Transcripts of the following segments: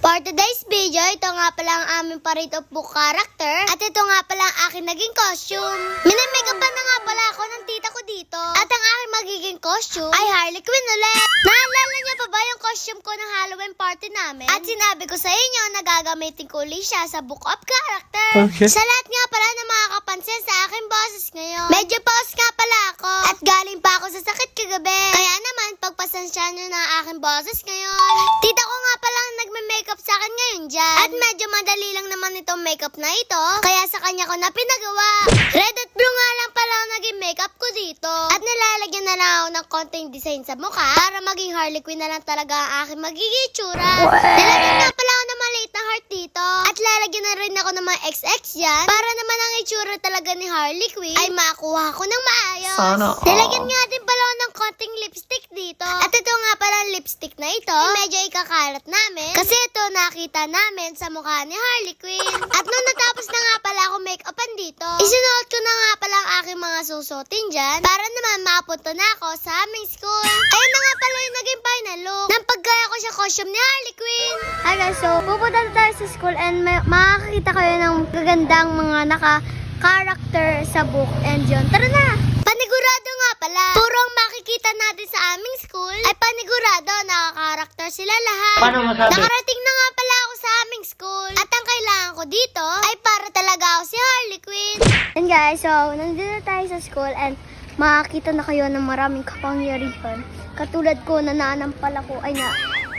For today's video, ito nga pala ang aming parade of book character. At ito nga pala ang aking naging costume. Minamake-upan na nga pala ako ng tita ko dito. At ang aking magiging costume ay Harley Quinn ulit. Naalala niyo pa ba yung costume ko ng Halloween party namin? At sinabi ko sa inyo na gagamitin ko ulit siya sa book of character. Okay. Sa lahat nga pala na makakapansin sa aking boses ngayon, medyo pause nga pala ako. At galing pa ako sa sakit kagabi. Kaya naman, pagpasensya niyo na ang aking boses ngayon. Tita ko nga pala ang nagme-makeup sa akin ngayon dyan. At medyo madali lang naman itong makeup na ito. Kaya sa kanya ko na pinagawa. Red at blue nga lang pala ang naging makeup ko dito. At nilalagyan na lang ako ng konting design sa mukha para maging Harley Quinn na lang talaga ang aking magiging itsura. Nilagyan nga pala ako ng maliit na heart dito. At lalagyan na rin ako ng mga XX yan para naman ang itsura talaga ni Harley Quinn ay makuha ko ng maayos. Sana all. Nilagyan nga din pala ako ng konting lipstick dito. At ito nga pala ang lipstick na ito. Medyo ikakalat namin. Kasi ito nakita namin sa mukha ni Harley Quinn. At nung natapos na nga pala ako make-upan dito, isinuot ko na nga pala ang aking mga susutin dyan para naman makapunta na ako sa aming school. Ayun na nga pala yung naging final look ng paggaya ko sa costume ni Harley Quinn. Hi guys, so pupunta na tayo sa school and makakakita kayo ng gagandang mga naka-character sa book and yun. Tara na! Panigurado nga pala, puro ang makikita natin sa aming school ay panigurado, naka-character sila lahat. Paano masabi? Nakarating na nga pala ako sa aming school at ang kailangan ko dito ay para talaga ako si Harley Quinn. And guys, so nandito na tayo sa school and makakita na kayo ng maraming kapangyarihan. Katulad ko na naanampal ako, ay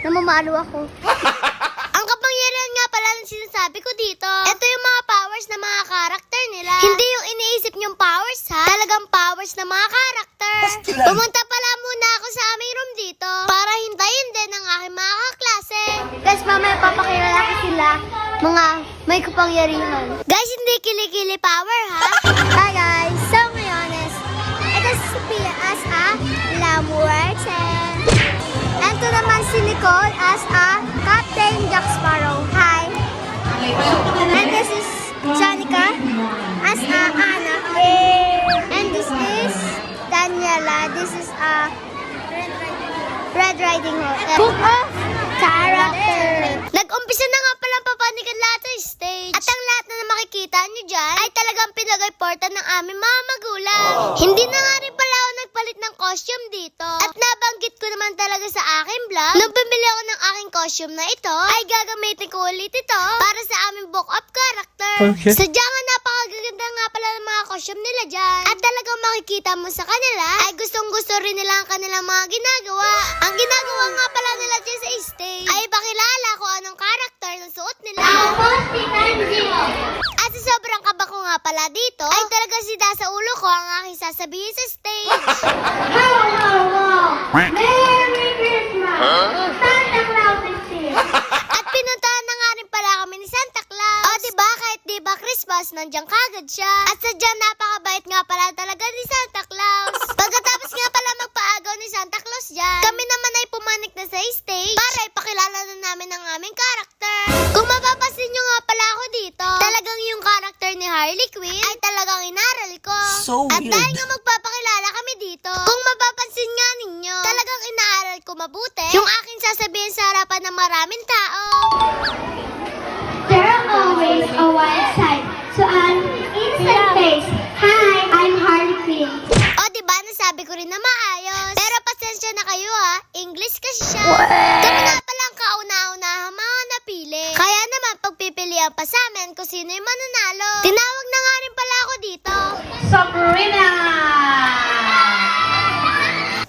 namamalo ako. Ang kapangyarihan nga pala ng sinasabi ko dito, ito yung mga powers ng mga karakter nila. Hindi yung iniisip niyong powers ha, talagang powers ng mga karakter. Pumunta pala muna ako sa aming room dito para hintayin din ang aking mga kaklase. Guys, mamaya papakilala ko sila, mga may kapangyarihan. Guys, hindi kilikili power ha. Hi guys, so ngayon is, ito si Sophia as a Lamwerten. And ito naman si Nicole as a Captain Jack Sparrow. Hi. And this is Janica as a Anna. And this is Daniela. This is a Red Riding Hood. Book of Character. Nag-umpisa na nga palang papanigan lahat sa stage. At ang lahat na makikita nyo dyan ay talagang pinag-reportan ng aming mga magulang. Hindi na nga rin pala ako nagpalit ng costume dito. At nabanggit ko naman talaga sa aking vlog, nung bumili ako ng aking costume na ito, ay gagamitin ko ulit ito para sa aming book of character. Okay. Sadyang napakaganda nga pala ng mga costume nila dyan. At talagang makikita mo sa kanila ay gustong-gusto rin nila ang kanilang mga ginagawa. Ang ginagawa nga pala nila dyan sa stage ay pakilala kung anong character ng suot nila. At sa sobrang kaba ko nga pala dito, ay talaga sida sa ulo ko ang aking sasabihin sa stage. Merry Christmas! Santa Claus is here! At pinuntahan na nga rin pala kami ni Santa Claus. O diba, kahit diba Christmas, nandiyan kagad siya. At sadyang napakabait nga pala talaga ni Santa Claus. Pagkatapos nga pala magpaagaw ni Santa Claus dyan, kami naman ay pumanik na sa stage para ipakilala na namin ang aming karakter. Kung mapapasin nyo nga pala ako dito, talagang yung karakter ni Harley Quinn ay talagang inaral ko. So At weird. dahil nga magpapakilala kami dito, kung mapapansin nga ninyo, talagang inaaral ko mabuti yung aking sasabihin sa harapan ng maraming tao. There are always a white side to an innocent face. Hi, I'm Harley Quinn. O diba, nasabi ko rin na maayos. Pero pasensya na kayo ha, English kasi siya. Kami nga pala ang kauna-unahang mga napili. Kaya naman pagpipilian pa sa amin kung sino yung mananalo. Tinawag na nga rin pala ako dito. Sabrina!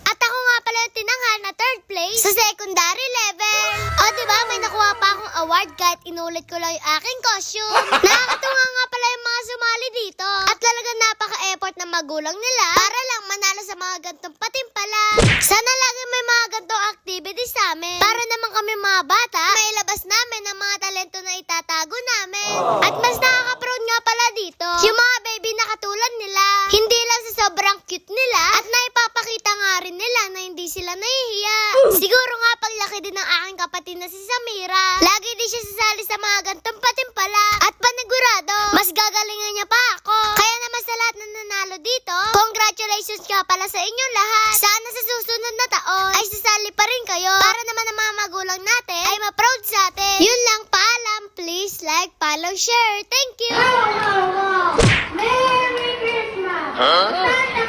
At ako nga pala yung tinanghal na third place sa secondary level. O diba, may nakuha pa akong award kahit inulit ko lang yung aking costume. Nakakatuwa nga pala yung mga sumali dito. At talagang napaka-effort ng magulang nila para lang manalo sa mga gantong patimpala. Sana lagi may mga gantong activities sa amin. Para naman kami mga bata, mailabas namin ang mga talento na itatago namin. At mas nakaka-proud nga pala dito, yung mga baby na katulad nila. Hindi lang sa sobrang cute nila at naipapakita nga rin nila na hindi sila nahihiya. Siguro nga paglaki din ng aking kapatid na si Samira, lagi din siya sasali sa mga gantong patimpala. At panigurado, mas gagalingan niya pa ako. Kaya naman sa lahat na nanalo dito, congratulations nga pala sa inyong lahat. Sana sa susunod na taon ay sasali pa rin kayo para naman ang mga magulang natin ay ma-proud sa atin. Yun lang. like, follow, share. Thank you! Ho, ho, ho! Merry Christmas! Santa